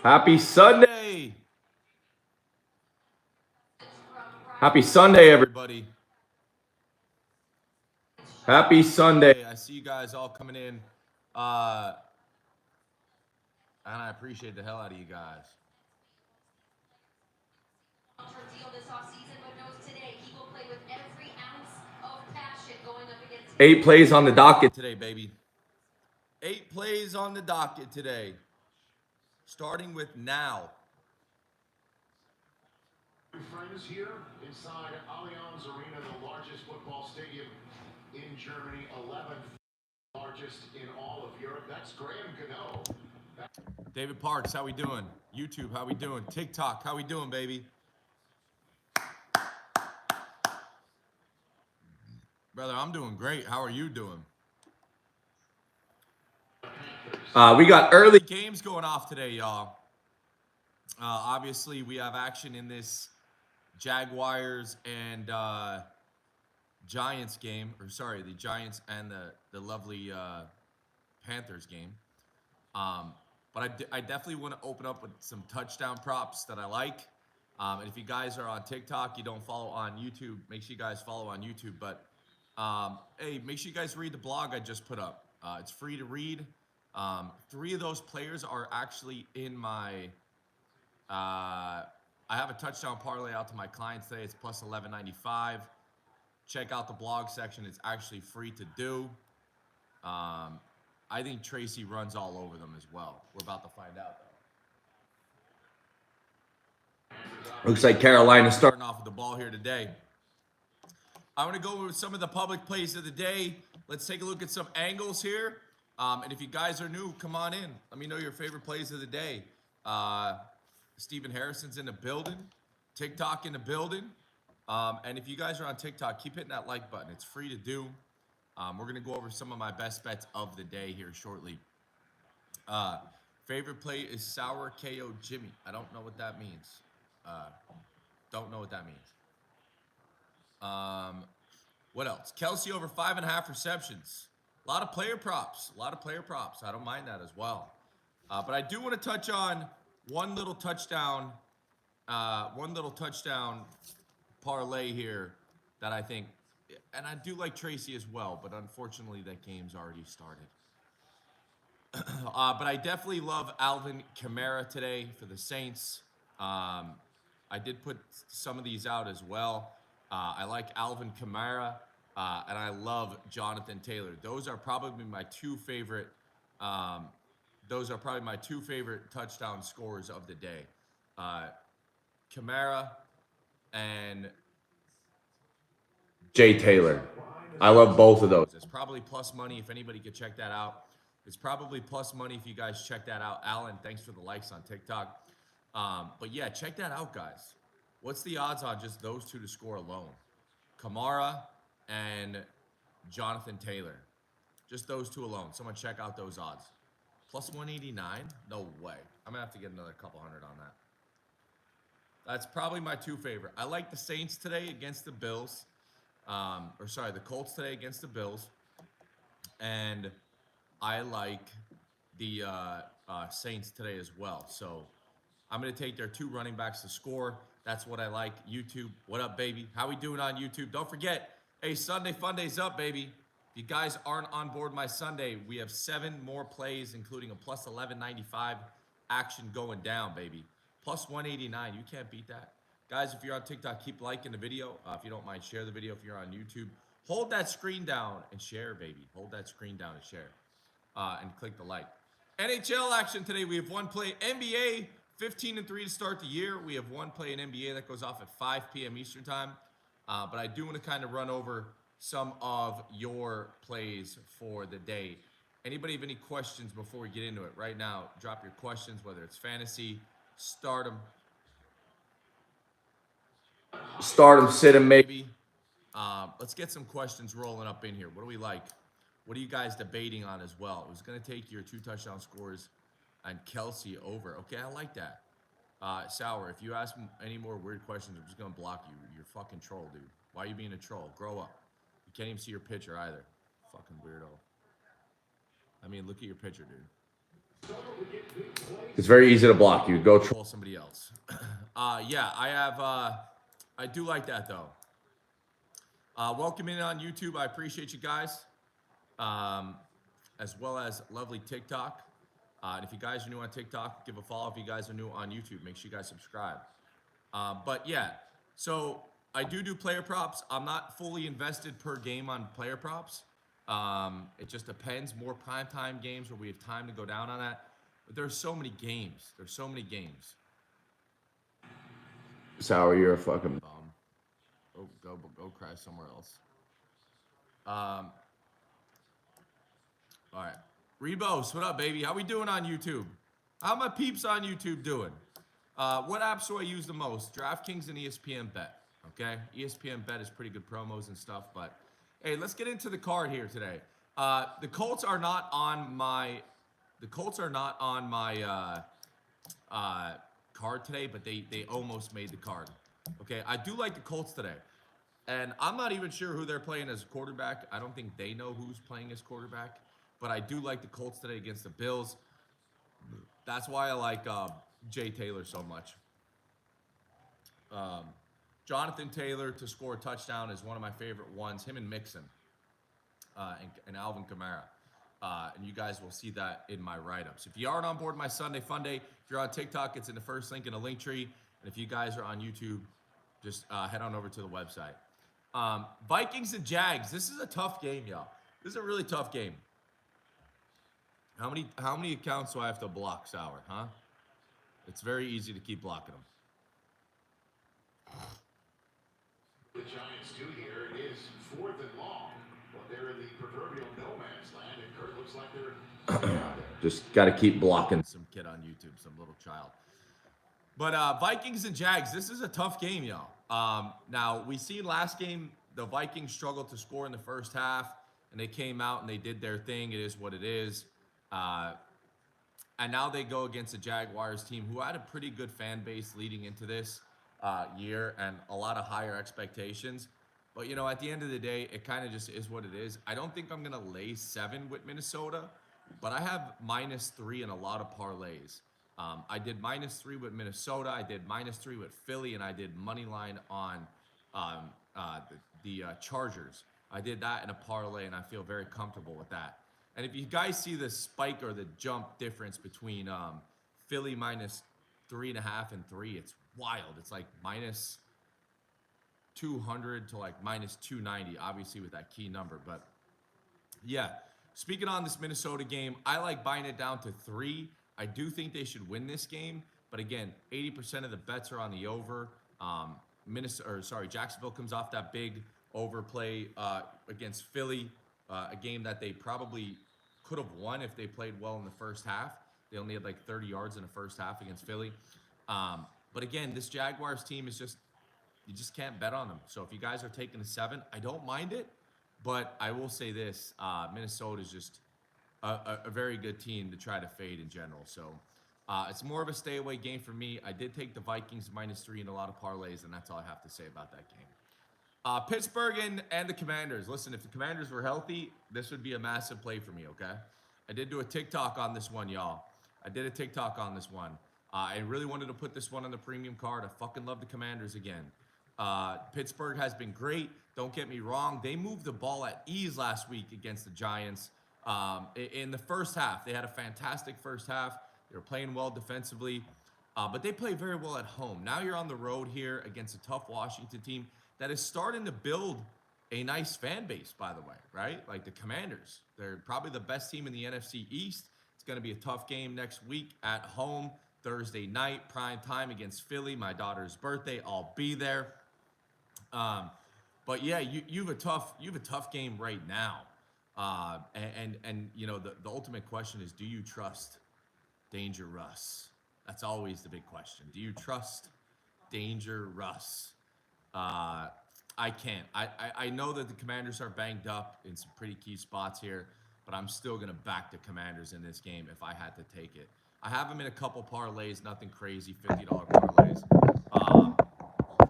Happy Sunday. Happy Sunday, everybody. Happy Sunday. I see you guys all coming in. And I appreciate the hell out of you guys. 8 plays on the docket today, baby. 8 plays on the docket today. Starting with now. Friends here inside Allianz Arena, the largest football stadium in Germany, 11th largest in all of Europe. That's Graham Gano. David Parks, how we doing? YouTube, how we doing? TikTok, how we doing, baby? Brother, I'm doing great. How are you doing? We got early games going off today, y'all. Obviously, we have action in this Jaguars and Giants game. Or sorry, the Giants and the lovely Panthers game. But I definitely want to open up with some touchdown props that I like. And if you guys are on TikTok, you don't follow on YouTube, make sure you guys follow on YouTube. But hey, make sure you guys read the blog I just put up. It's free to read. 3 of those players are actually in my. I have a touchdown parlay out to my clients today. It's plus 11.95. Check out the blog section. It's actually free to do. I think Tracy runs all over them as well. We're about to find out, though. Looks like Carolina's starting off with the ball here today. I want to go with some of the public plays of the day. Let's take a look at some angles here. And if you guys are new, come on in. Let me know your favorite plays of the day. Stephen Harrison's in the building. TikTok in the building. And if you guys are on TikTok, keep hitting that like button. It's free to do. We're going to go over some of my best bets of the day here shortly. Favorite play is Sour KO Jimmy. I don't know what that means. Don't know what that means. What else? Kelsey over 5.5 receptions. A lot of player props. I don't mind that as well. But I do want to touch on one little touchdown parlay here that I think, and I do like Tracy as well, but unfortunately that game's already started. But I definitely love Alvin Kamara today for the Saints. I did put some of these out as well. I like Alvin Kamara, and I love Jonathan Taylor. Those are probably my 2 favorite. Touchdown scorers of the day. Kamara and Jay Taylor. I love both of those. It's probably plus money if anybody could check that out. It's probably plus money if you guys check that out. Alan, thanks for the likes on TikTok. But yeah, check that out, guys. What's the odds on just those 2 to score alone? Kamara and Jonathan Taylor. Just those 2 alone. Someone check out those odds. Plus 189? No way. I'm going to have to get another couple hundred on that. That's probably my 2 favorite. I like the Saints today against the Bills. The Colts today against the Bills. And I like the Saints today as well. So I'm going to take their 2 running backs to score. That's what I like. YouTube, what up, baby? How we doing on YouTube? Don't forget, hey, Sunday Fun Day's up, baby. If you guys aren't on board my Sunday, we have 7 more plays, including a plus 11.95 action going down, baby. Plus 189. You can't beat that. Guys, if you're on TikTok, keep liking the video. If you don't mind, share the video. If you're on YouTube, hold that screen down and share, baby. Hold that screen down and share. And click the like. NHL action today. We have 1 play. NBA, 15-3 to start the year. We have 1 play in NBA that goes off at 5 p.m. Eastern time. But I do want to kind of run over some of your plays for the day. Anybody have any questions before we get into it? Right now, drop your questions, whether it's fantasy, stardom, sit 'em maybe. Let's get some questions rolling up in here. What do we like? What are you guys debating on as well? Who's going to take your 2 touchdown scores and Kelsey over? Okay, I like that. Sour, if you ask any more weird questions, I'm just going to block you. You're a fucking troll, dude. Why are you being a troll? Grow up. You can't even see your picture either. Fucking weirdo. I mean, look at your picture, dude. It's very easy to block you. Go troll somebody else. Yeah, I do like that though. Welcome in on YouTube. I appreciate you guys, as well as lovely TikTok. And if you guys are new on TikTok, give a follow. If you guys are new on YouTube, make sure you guys subscribe. But yeah, so I do player props. I'm not fully invested per game on player props. It just depends. More primetime games where we have time to go down on that. But there's so many games. There's so many games. Sour, you're a fucking bum. Go cry somewhere else. All right. Rebos, what up, baby? How we doing on YouTube? How my peeps on YouTube doing? What apps do I use the most? DraftKings and ESPN Bet. Okay, ESPN Bet is pretty good promos and stuff. But hey, let's get into the card here today. The Colts are not on my. The Colts are not on my card today, but they almost made the card. Okay, I do like the Colts today. And I'm not even sure who they're playing as a quarterback. I don't think they know who's playing as quarterback. But I do like the Colts today against the Bills. That's why I like Jay Taylor so much. Jonathan Taylor to score a touchdown is one of my favorite ones. Him and Mixon and Alvin Kamara. And you guys will see that in my write-ups. If you aren't on board my Sunday Fun Day, if you're on TikTok, it's in the first link in the link tree. And if you guys are on YouTube, just head on over to the website. Vikings and Jags. This is a tough game, y'all. This is a really tough game. How many accounts do I have to block, Sour, huh? It's very easy to keep blocking them. The Giants do here. It is 4th and long, but they're in the proverbial no man's land, and Kurt looks like they're out there. Just got to keep blocking some kid on YouTube, some little child. But Vikings and Jags, this is a tough game, y'all. Now, we see last game, the Vikings struggled to score in the first half, and they came out and they did their thing. It is what it is. And now they go against the Jaguars team who had a pretty good fan base leading into this year and a lot of higher expectations. But, you know, at the end of the day, it kind of just is what it is. I don't think I'm going to lay 7 with Minnesota, but I have -3 in a lot of parlays. I did -3 with Minnesota. I did -3 with Philly, and I did money line on the Chargers. I did that in a parlay, and I feel very comfortable with that. And if you guys see the spike or the jump difference between Philly -3.5 and 3, it's wild. It's like -200 to like -290, obviously with that key number. But yeah, speaking on this Minnesota game, I like buying it down to 3. I do think they should win this game, but again, 80% of the bets are on the over. Jacksonville comes off that big overplay against Philly, a game that they probably could have won if they played well in the first half. They only had like 30 yards in the first half against Philly. But again, this Jaguars team is just, you just can't bet on them. So if you guys are taking a 7, I don't mind it, but I will say this, Minnesota is just a very good team to try to fade in general. So it's more of a stay away game for me. I did take the Vikings -3 in a lot of parlays, and that's all I have to say about that game. Pittsburgh and the Commanders. Listen, if the Commanders were healthy, this would be a massive play for me, okay? I did do a TikTok on this one, y'all. I did a TikTok on this one. I really wanted to put this one on the premium card. I fucking love the Commanders again. Pittsburgh has been great. Don't get me wrong. They moved the ball at ease last week against the Giants. In the first half, they had a fantastic first half. They were playing well defensively, but they play very well at home. Now you're on the road here against a tough Washington team that is starting to build a nice fan base, by the way, right? Like the Commanders. They're probably the best team in the NFC East. It's going to be a tough game next week at home, Thursday night, prime time against Philly. My daughter's birthday. I'll be there. But yeah, you have a tough game right now. And you know, the ultimate question is, do you trust Danger Russ? That's always the big question. Do you trust Danger Russ? I can't. I know that the Commanders are banged up in some pretty key spots here, but I'm still going to back the Commanders in this game if I had to take it. I have them in a couple parlays, nothing crazy, $50 parlays.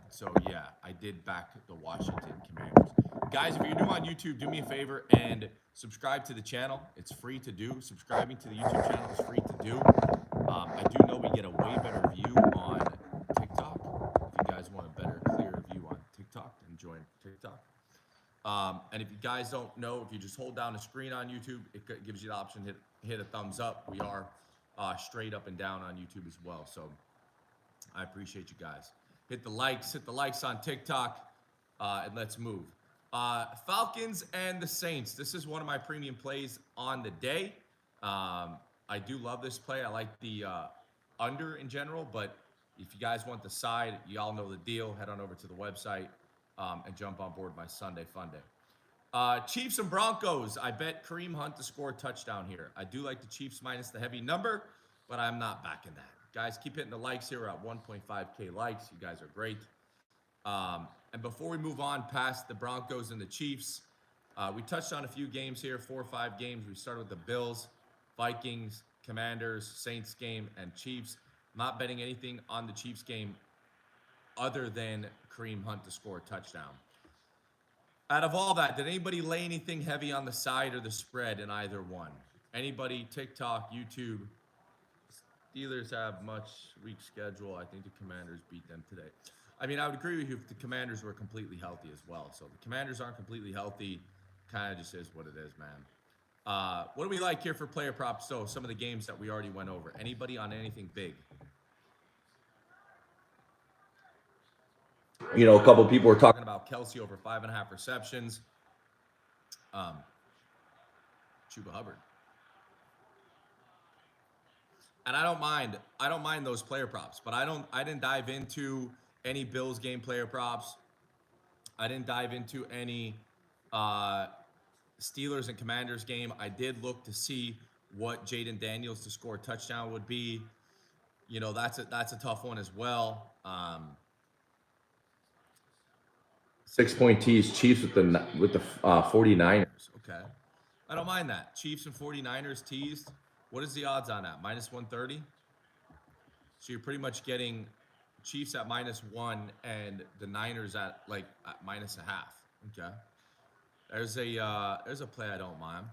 So yeah, I did back the Washington Commanders. Guys, if you're new on YouTube, do me a favor and subscribe to the channel. It's free to do. Subscribing to the YouTube channel is free to do. I do And if you guys don't know, if you just hold down the screen on YouTube, it gives you the option to hit a thumbs up. We are straight up and down on YouTube as well. So I appreciate you guys. Hit the likes on TikTok, and let's move. Falcons and the Saints. This is one of my premium plays on the day. I do love this play. I like the under in general, but if you guys want the side, you all know the deal. Head on over to the website and jump on board my Sunday Fun Day. Chiefs and Broncos. I bet Kareem Hunt to score a touchdown here. I do like the Chiefs minus the heavy number, but I'm not backing that. Guys, keep hitting the likes here. We're at 1.5K likes. You guys are great. And before we move on past the Broncos and the Chiefs, we touched on a few games here, 4 or 5 games. We started with the Bills, Vikings, Commanders, Saints game, and Chiefs. Not betting anything on the Chiefs game other than Kareem Hunt to score a touchdown. Out of all that, did anybody lay anything heavy on the side or the spread in either one? Anybody, TikTok, YouTube? Steelers have much weak schedule. I think the Commanders beat them today. I mean, I would agree with you if the Commanders were completely healthy as well. So the Commanders aren't completely healthy. Kind of just is what it is, man. What do we like here for player props? So some of the games that we already went over. Anybody on anything big? You know, a couple people were talking about Kelsey over 5.5 receptions. Chuba Hubbard. And I don't mind those player props, but I didn't dive into any Bills game player props. I didn't dive into any Steelers and Commanders game. I did look to see what Jaden Daniels to score a touchdown would be. You know, that's a tough one as well. 6-point tees, Chiefs with the 49ers. Okay. I don't mind that. Chiefs and 49ers teased. What is the odds on that? Minus 130? So you're pretty much getting Chiefs at -1 and the Niners at -0.5. Okay. There's a play I don't mind.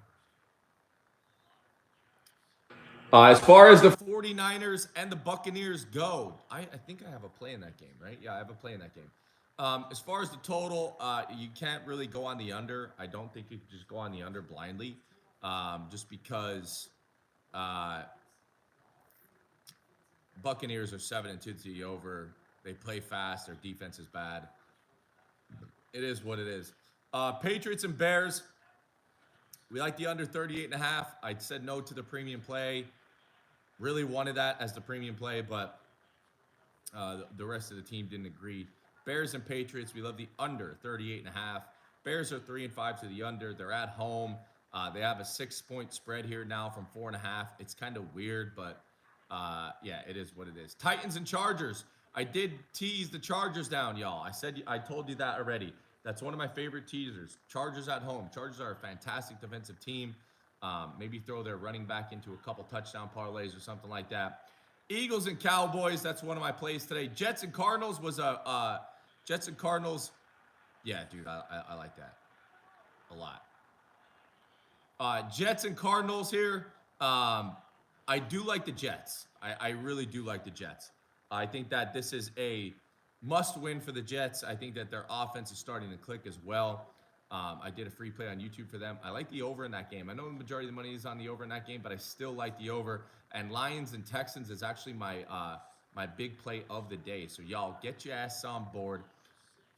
As far as the 49ers and the Buccaneers go, I think I have a play in that game, right? Yeah, I have a play in that game. As far as the total, you can't really go on the under. I don't think you can just go on the under blindly, just because Buccaneers are 7-2 to the over. They play fast. Their defense is bad. It is what it is. Patriots and Bears. We like the under 38.5. I said no to the premium play. Really wanted that as the premium play, but the rest of the team didn't agree. Bears and Patriots, we love the under 38.5. Bears are 3-5 to the under. They're at home. They have a 6-point spread here now from 4.5. It's kind of weird, but yeah, it is what it is. Titans and Chargers. I did tease the Chargers down, y'all. I told you that already. That's one of my favorite teasers. Chargers at home. Chargers are a fantastic defensive team. Maybe throw their running back into a couple touchdown parlays or something like that. Eagles and Cowboys. That's one of my plays today. Jets and Cardinals was a Jets and Cardinals. Yeah, dude, I like that a lot. Jets and Cardinals here. I do like the Jets. I really do like the Jets. I think that this is a must-win for the Jets. I think that their offense is starting to click as well. I did a free play on YouTube for them. I like the over in that game. I know the majority of the money is on the over in that game, but I still like the over. And Lions and Texans is actually my big play of the day. So y'all get your ass on board.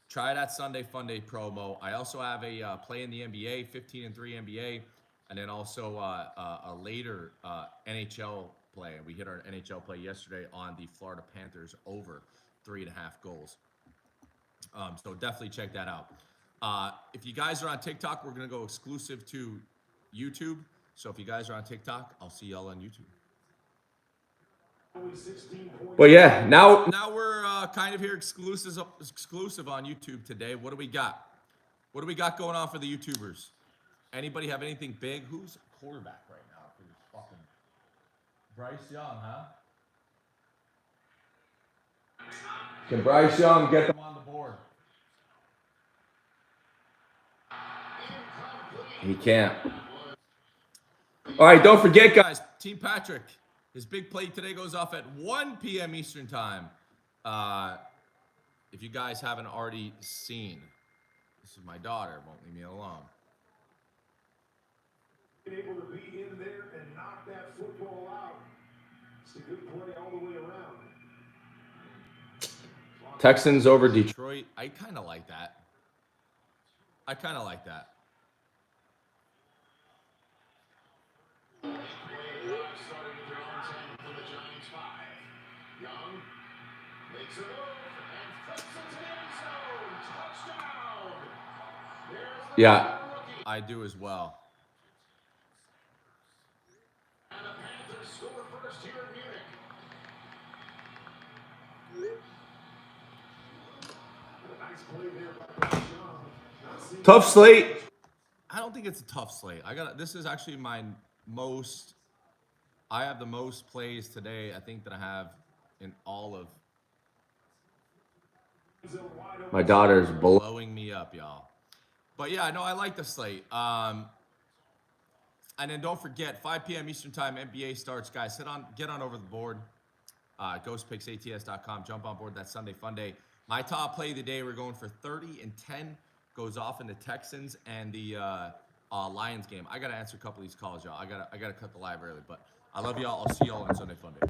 Try that Sunday Fun Day promo. I also have a play in the NBA, 15-3 NBA, and then also a later NHL play. We hit our NHL play yesterday on the Florida Panthers over 3.5 goals. So definitely check that out. If you guys are on TikTok, we're going to go exclusive to YouTube. So if you guys are on TikTok, I'll see y'all on YouTube. But yeah, now we're kind of here exclusive on YouTube today. What do we got? What do we got going on for the YouTubers? Anybody have anything big? Who's quarterback right now for this fucking Bryce Young, huh? Can Bryce Young get them on the board? He can't. All right, don't forget, guys. Team Patrick, his big play today goes off at 1 p.m. Eastern time. If you guys haven't already seen, This is my daughter. Won't leave me alone. Being able to be in there and knock that football out. It's a good play all the way around. Texans over Detroit. I kind of like that. I kind of like that. Play drive started with their own 10 for the Giants 5. Young makes a move and flips it to the end zone. Touchdown. There's the Yeah, rookie. I do as well. And the Panthers score first here in Munich. A nice play there by Bryce Young. Not seeing Tough slate. I don't think it's a tough slate. This is actually my most. I have the most plays today, I think, that I have in all of. My daughter's blowing me up, y'all. But yeah, no, I like the slate. And then don't forget, 5 p.m. Eastern Time, NBA starts, guys. Get on over the board. GhostPicksATS.com. Jump on board that Sunday Fun Day. My top play of the day, we're going for 30 and 10. Goes off in the Texans and the Lions game. I gotta answer a couple of these calls, y'all. I gotta cut the live early, but I love y'all. I'll see y'all on Sunday Fun Day.